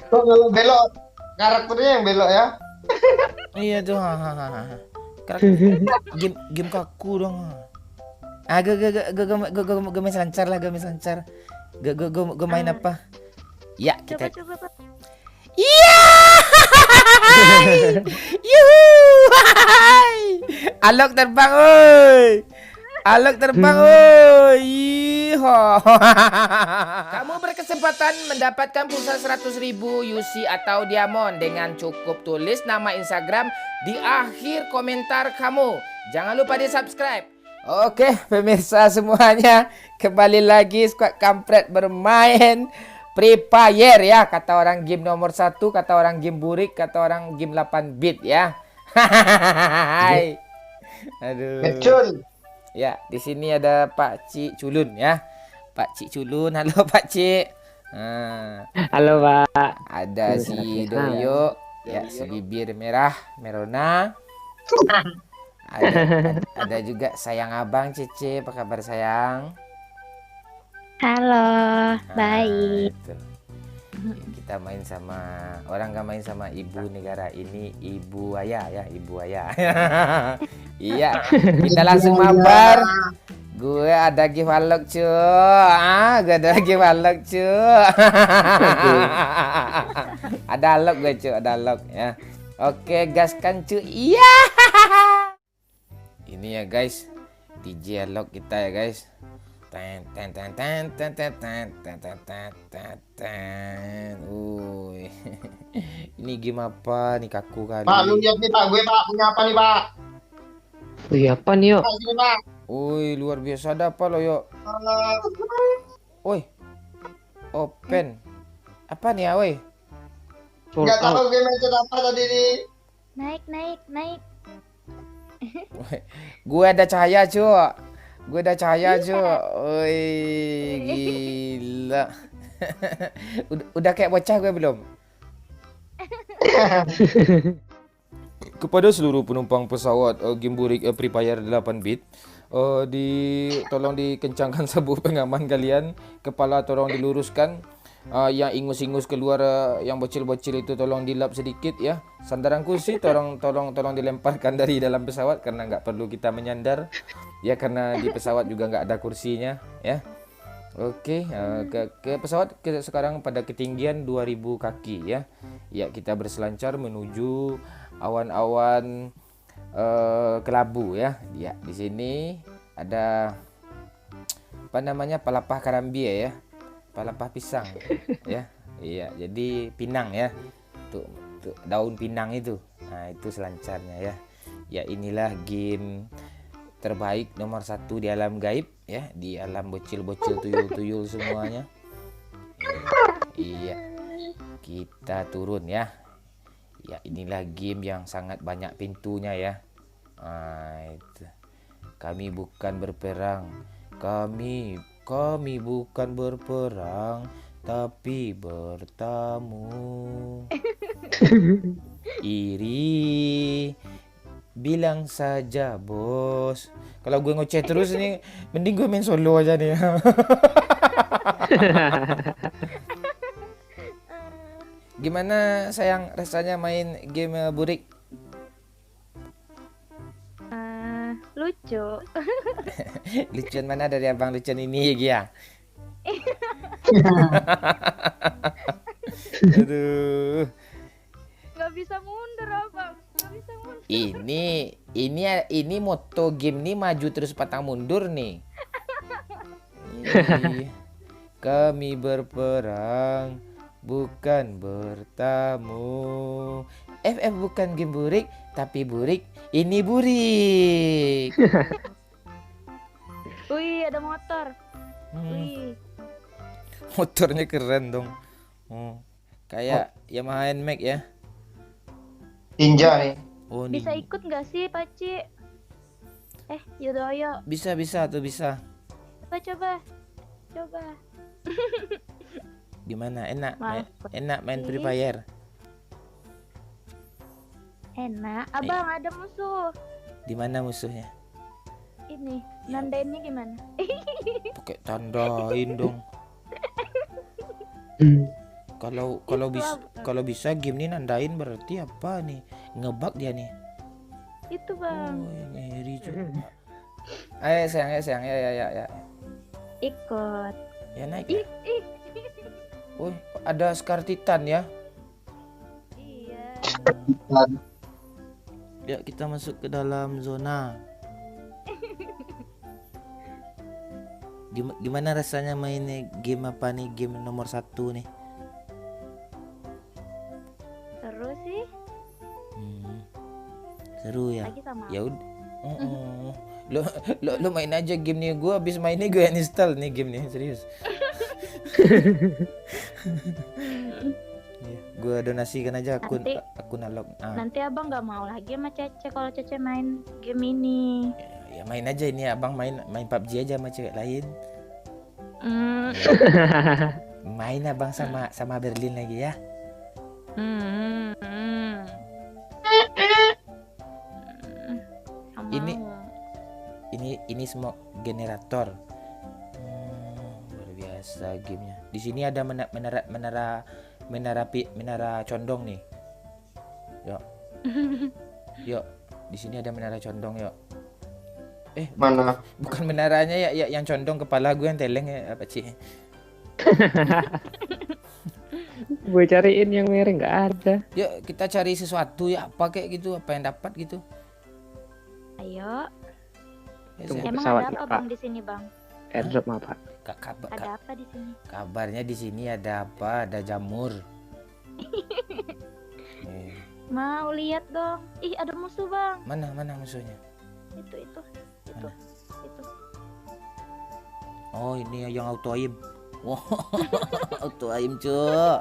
Kok kalau belok karakternya yang belok ya? Iya tuh. Game game kaku dong. Ah, gue main selancar lah, gue main selancar. Gue main Ah, apa? Ya, coba kita. coba Pak. Iya! Yuhu! Hai! Alok terbang, oi! Alok terbang, oi! Yiho! Kamu berkesempatan mendapatkan pulsa 100.000 UC atau diamond dengan cukup tulis nama Instagram di akhir komentar kamu. Jangan lupa di subscribe. Oke, pemirsa semuanya, kembali lagi Squad Kampret bermain Free Fire ya. Kata orang game nomor 1, kata orang game burik, kata orang game 8 bit ya. Hai. Aduh. Ngecul. Ya, di sini ada Pak Cik Culun ya. Pak Cik Culun, halo Pak Cik. Nah, Halo Pak. ada si Doyo, ya si bibir merah, Merona. Ada juga sayang abang Cece, apa kabar sayang? Halo, Nah, baik. itu. Kita main sama orang gak main sama ibu negara ini, Ibu Ayah ya, Ibu Ayah. Iya, kita langsung mabar. Gue ada gift unlock cuy. Gue ada gift unlock cuy. Ada unlock gue cuy, ada unlock ya. Oke, gaskan cuy. Iya. Ini ya guys, DJ unlock kita ya guys. Ten ten ten ten ten ten ten ten ten ten ten ten. Ini game apa nih kaku kali. Pak, lu lihat nih Pak, gue Pak punya apa nih Pak? Wih, apa nih yuk? Pak, sini Pak. Luar biasa ada apa lo yuk. Woi, open. Apa nih ya woi? Sold Nggak tahu out. gue mencet apa tadi nih. Naik, naik, naik. Gue ada cahaya cuy. Gue ada cahaya cuy. Woi, gila. Udah kayak bocah gue belum? Kepada seluruh penumpang pesawat game burik Free Fire 8 bit, tolong dikencangkan sabuk pengaman kalian, kepala tolong diluruskan, yang ingus-ingus keluar, yang bocil-bocil itu tolong dilap sedikit ya. Sandaran kursi tolong dilemparkan dari dalam pesawat karena nggak perlu kita menyandar ya, karena di pesawat juga nggak ada kursinya ya. Oke, ke pesawat sekarang pada ketinggian 2000 kaki ya. Ya, kita berselancar menuju awan-awan kelabu ya. Ya, di sini ada apa namanya? Palapah karambia ya. Palapah pisang ya. Iya, jadi pinang ya. Tuh daun pinang itu. Nah, itu selancarnya ya. Ya, inilah game terbaik nomor 1 di alam gaib ya, di alam bocil-bocil tuyul-tuyul semuanya. Iya, kita turun ya. Ya, inilah game yang sangat banyak pintunya ya. Nah, itu. Kami bukan berperang. Kami bukan berperang, tapi bertamu. Iri, bilang saja bos. Kalau gue ngoceh terus nih, mending gue main solo aja nih. Gimana sayang rasanya main game burik? Lucu. Lucuan mana dari abang lucuan ini ya? Aduh. Nggak bisa mundur, Abang. Nggak bisa mundur. Ini moto game nih, maju terus patang mundur nih. Ih, kami berperang bukan bertamu. FF bukan game burik, tapi burik ini burik. Wih, ada motor. Hmm, Wih. motornya keren dong. Kayak Yamaha NMAX ya. Tinja nih. Oh, Bisa nih. ikut nggak sih, Paci? Yaudah, ayo. Bisa tuh bisa. Coba. Coba. Gimana? Enak, Maaf, enak main Free Paci. Fire. Enak. Abang, ada musuh. Di mana musuhnya? Ini, nandainnya gimana? Pakai tandain dong. Kalau Itu bisa apa? kalau bisa game ini nandain berarti apa nih? Ngebug dia nih. Itu bang. Oh, ngeri juga. Ayo sayang, ya. Ikut. Ya naik Ih, ya. ih. Oh, ada Scar Titan ya. Iya. Ya, kita masuk ke dalam zona. Gimana rasanya main game apa nih? Game nomor 1 nih. Seru sih. Seru ya. Lagi sama. Ya udah. Lo main aja game nih. Gue habis main nih gue uninstall nih game nih, serius. Gue donasikan aja akun alog. Nanti abang nggak mau lagi sama Cece kalau Cece main game ini. Ya main aja ini abang main PUBG aja sama cewek lain. Hmm. Main abang sama Berlin lagi ya. Hmm. Ini- Ini semua generator. Luar biasa gamenya. Di sini ada menara condong nih. Yuk. Yuk. Di sini ada menara condong yuk. Mana? Bukan menaranya ya yang condong, kepala gue yang teleng ya apa sih? Gue cariin yang merah nggak ada. Yuk kita cari sesuatu ya, apa kayak gitu, apa yang dapat gitu. Ayo. Ya, Tunggu. saya- Emang pesawat ada ya, apa Pak. bang di sini bang? Airdrop apa? Ada apa di sini? Kabarnya di sini ada apa? Ada jamur. Mau lihat dong. Ih ada musuh bang. Mana musuhnya? Itu. Oh ini yang auto aim. Wah, auto aim cuk.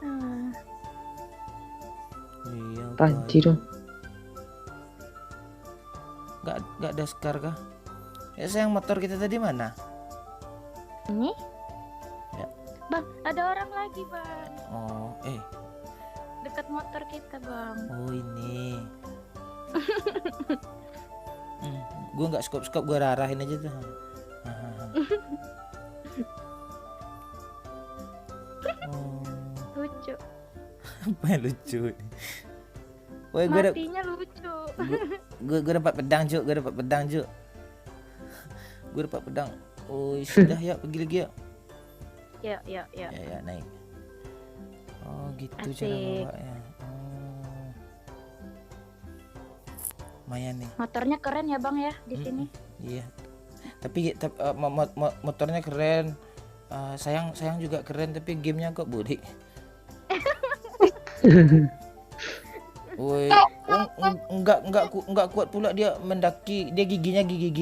Hmm. Iya, auto Panci aim. dong. Gak ada Scar kah? Ya sayang, motor kita tadi mana? Ini? Ya. Bang ada orang lagi bang. Oh, Dekat motor kita bang. oh ini. Gue nggak skop, gue arahin aja tuh. Oh, Lucu. apa yang lucu? Woi, gue Matinya lucu. dapat pedang cuk, gue dapat pedang. Oh sudah ya, pergi lagi ya. Ya. Ya naik. Oh gitu cara Asik. bawanya. Lumayan nih. Motornya keren ya bang ya di sini. Iya. Tapi motornya keren. Sayang juga keren, tapi gamenya kok burik. Woi, enggak kuat pula dia mendaki. Dia gigi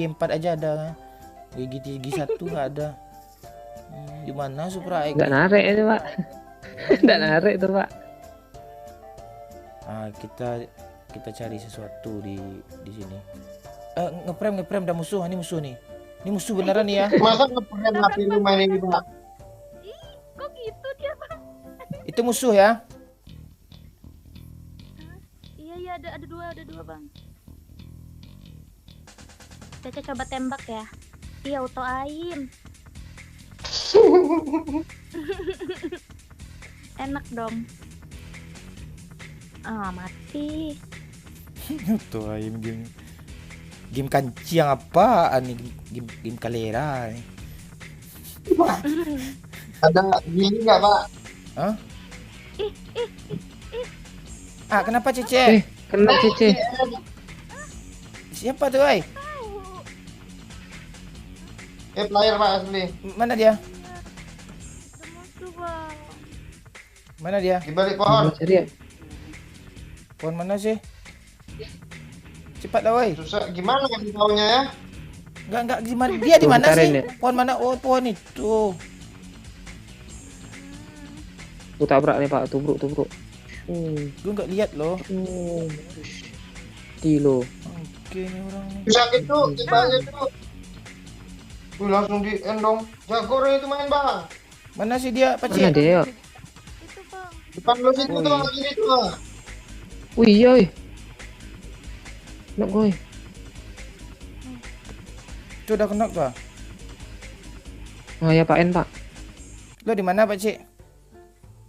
4 aja ada. Gigi 1 enggak ada. Gimana Supra X? Nggak narik itu Pak. Nggak narik itu Pak. Kita cari sesuatu di sini. Ngeprem ada musuh. Ini musuh nih. Ini musuh beneran nih ya. Masa ngeprem HP lu main ini, Pak? Ih kok gitu dia bang? Itu musuh ya. Iya ada dua bang. Caca coba tembak ya. Iya auto aim. Enak dong. Mati. Tuh game kanci yang apaan nih, game kalera nih. Ada gini nggak, Pak? Hah? Kenapa Cece? Kena Cece. Siapa tuh, woy? Player, Pak, asli. Mana dia? Ada musuh bang. Mana dia? Di balik pohon. Cari ya. Pohon mana sih? Cepat lah, woy. Susah gimana kasih taunya ya? Enggak gimana? Dia di mana Bentarin sih? ya. Pohon mana? Oh, pohon itu. Aku tabrak nih Pak, tubruk. Gue nggak lihat loh. Kilo. Oke, ini orang nih. Sakit tuh, tibanya tuh. Langsung di endong. Jago orang itu main, Bang. Mana sih dia, Pak Mana Cik? dia ya? Itu bang. Depan lu situ tuh, lagi itu. Wih iya wih. Nak gue. Itu udah kena tuh. Oh ya Pak N Pak. Lo di mana Pak Cik?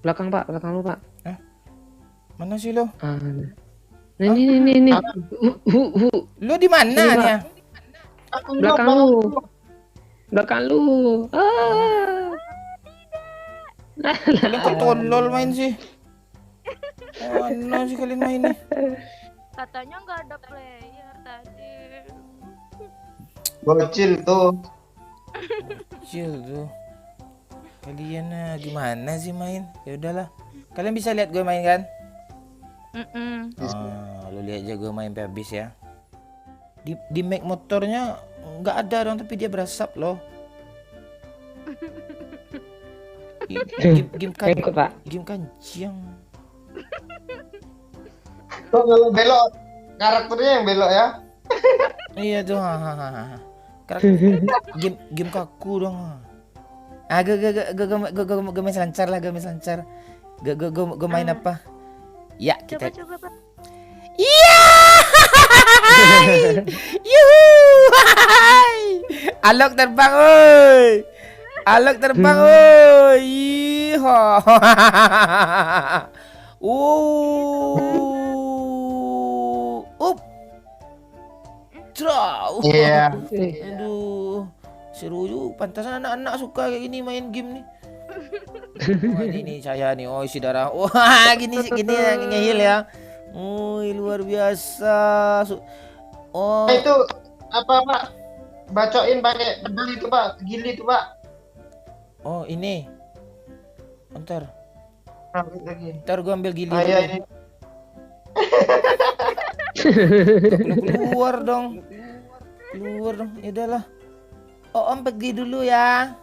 Belakang Pak, belakang lu Pak. Mana sih lo? Ah, ini. Lo di mana Ini, Pak. nih? Belakang lu. Belakang lu. Ah. Kalian kok tolol main sih? Mana sih kalian main nih? Katanya nggak ada player tadi. Bocil tuh. Kecil tuh. Kalian gimana sih main? Ya udahlah. Kalian bisa lihat gue main kan? Lo lihat aja gue main sampai habis ya. Di make motornya nggak ada dong, tapi dia berasap loh. Game kan, Ikut Pak. game kancing. Tuh kalau belok karakternya yang belok ya. Iya tuh. Game kaku dong. Gue main selancar lah, gue main selancar. Gue main apa? Ya kita. Coba Pak. Iya. Yuhu. Alok terbang, oi. Alok terbang, oi. Iho. Up. Trau. Iya. Aduh, seru juga. Pantasan anak-anak suka kayak gini main game nih. Wah, ini saya nih, oh isi darah. Wah, gini ngehil ya. Luar biasa. Oh, Itu apa Pak? Bacoin pakai pedal itu Pak, gili itu Pak. oh ini. Ntar Lagi. gua ambil gili Ah, dulu. iya, ini. Keluar dong. Ya udahlah. Oh, Om pergi dulu ya.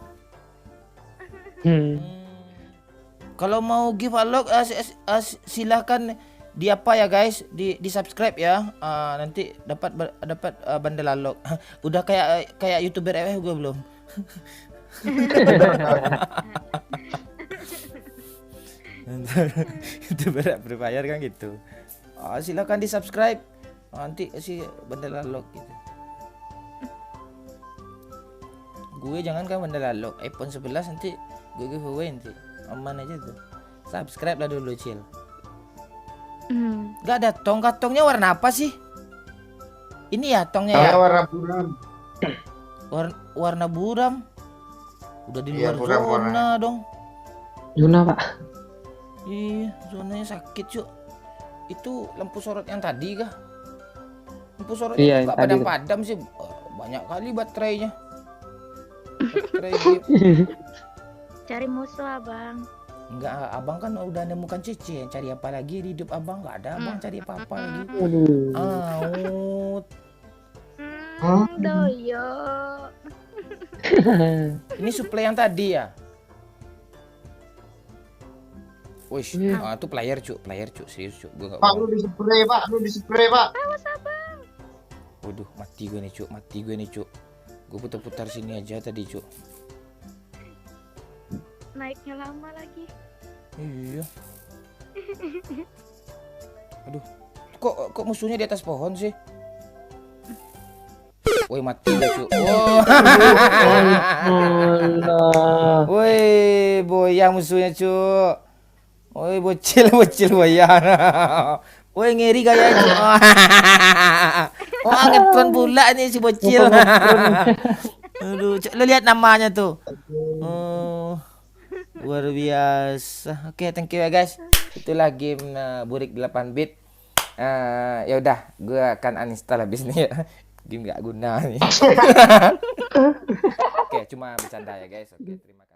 Kalau mau give unlock silahkan di apa ya guys, di subscribe ya. Nanti dapat bundle unlock. Udah kayak YouTuber gue belum. YouTuber berbayar kan gitu. Silahkan di subscribe. Nanti si bundle unlock gitu. Gue jangan kan bundle unlock iPhone 11 nanti gue giveaway nanti. Aman aja tuh. Subscribe lah dulu, Cil. Gak ada tong. Tongnya warna apa sih? Ini ya tongnya ya. Warna buram. Warna buram. Udah di Iya, luar buram zona warna. dong. Zona Pak. Iya, zonanya sakit, Cuk. Itu lampu sorot yang tadi kah? Lampu sorotnya Iya, nggak yang tadi. padam-padam sih. Banyak kali baterainya. Baterai game. Cari musuh abang. Enggak, abang kan udah nemukan Cici. Yang cari apa lagi di hidup abang? Nggak ada abang cari apa-apa lagi. Waduh. Out. Doyo. Ini suplai yang tadi ya? Wih, itu player cuk, serius cuk. Gua nggak Pak, bohong. lu di spray Pak. Waduh, mati gue nih cuk. Gue putar-putar sini aja tadi cuk. Naiknya lama lagi. Iya. Aduh, kok musuhnya di atas pohon sih? Woi, mati gue cuk. Oh. Allah. Woi, boyang musuhnya cuk. Woi, bocil boyang. Woi, ngeri gaya cuk. Oh, ngepron pula nih si bocil. Aduh, lo lihat namanya tuh. Oh, luar biasa. Oke, thank you ya guys. Itulah game Burik 8 bit. Ya udah, gue akan uninstall habis nih ya. Game gak guna nih. Oke, cuma bercanda ya guys. Oke, terima kasih.